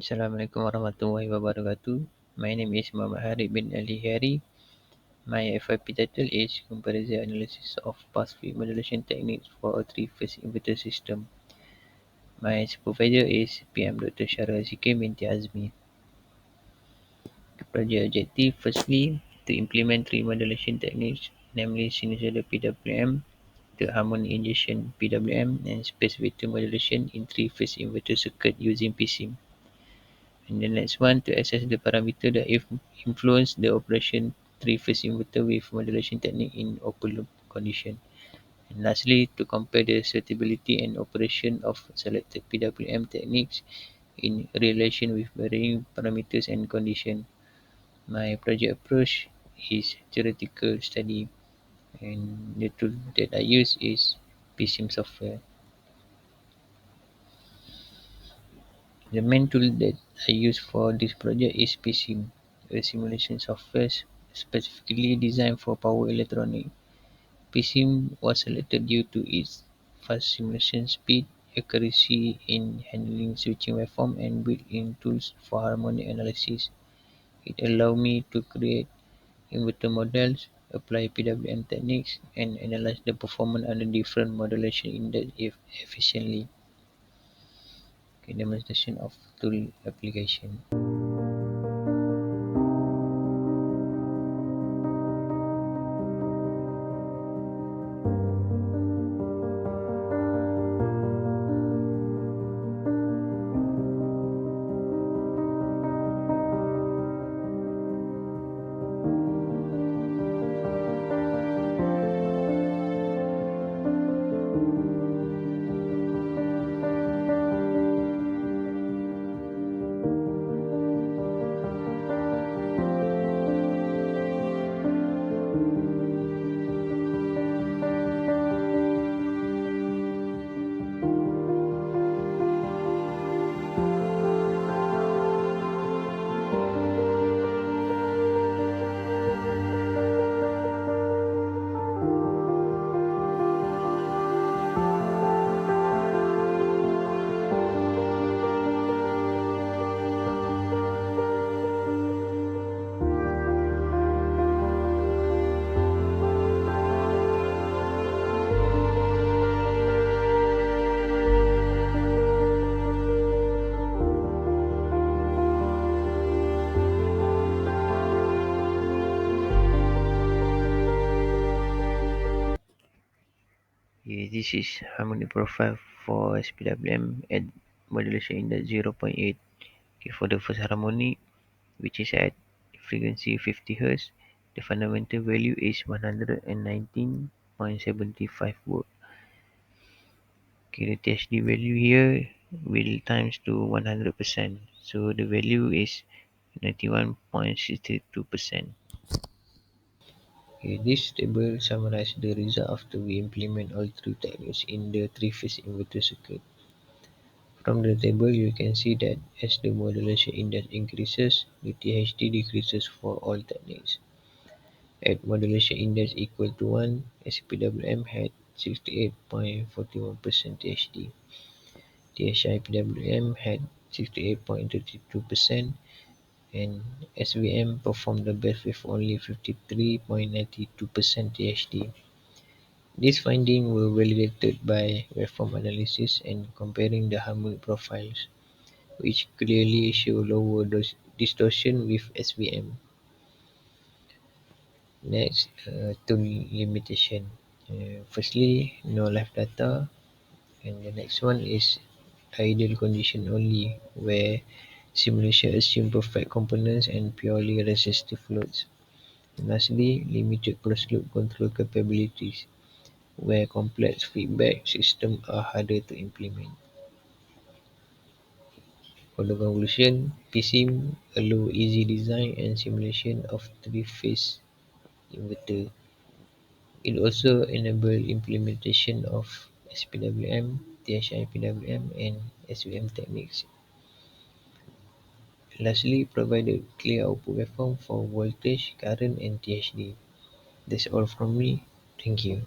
Assalamualaikum warahmatullahi wabarakatuh. My name is Muhammad Harith bin Ali Hari. My FYP title is Comparison Analysis of Past Field Modulation Techniques for a Three-Phase Inverter System. My supervisor is PM Dr. Syarul Sikkim binti Azmi. Project objective firstly, to implement three modulation techniques, namely sinusoidal PWM, the harmonic injection PWM, and space vector modulation in three-phase inverter circuit using PSIM. And the next one, to assess the parameter that influence the operation three-phase inverter with modulation technique in open loop condition. And lastly, to compare the suitability and operation of selected PWM techniques in relation with varying parameters and condition. My project approach is theoretical study, and the tool that I use is PSIM software. The main tool that I use for this project is PSIM, a simulation software specifically designed for power electronics. PSIM was selected due to its fast simulation speed, accuracy in handling switching waveform, and built-in tools for harmonic analysis. It allowed me to create inverter models, apply PWM techniques, and analyze the performance under different modulation index efficiently. Okay, demonstration of tool application. Okay, this is harmonic profile for SPWM at modulation index 0.8. Okay, for the first harmonic, which is at frequency 50 Hz, the fundamental value is 119.75 volt. Okay, the THD value here will times to 100%. So the value is 91.62%. Okay, this table summarizes the result after we implement all three techniques in the three-phase inverter circuit. From the table, you can see that as the modulation index increases, the THD decreases for all techniques. At modulation index equal to 1, SPWM had 68.41% THD. THI-PWM had 68.32%, and SVM performed the best with only 53.92% THD. These findings were validated by waveform analysis and comparing the harmonic profiles, which clearly show lower distortion with SVM. Next, tool limitation. Firstly, no live data, and the next one is ideal condition only, where simulation assume perfect components and purely resistive loads. And lastly, limited closed loop control capabilities, where complex feedback systems are harder to implement. For the conclusion, PSIM allow easy design and simulation of three-phase inverter. It also enables implementation of SPWM, THI-PWM, and SVM techniques. Lastly, provided clear output waveform for voltage, current, and THD. That's all from me. Thank you.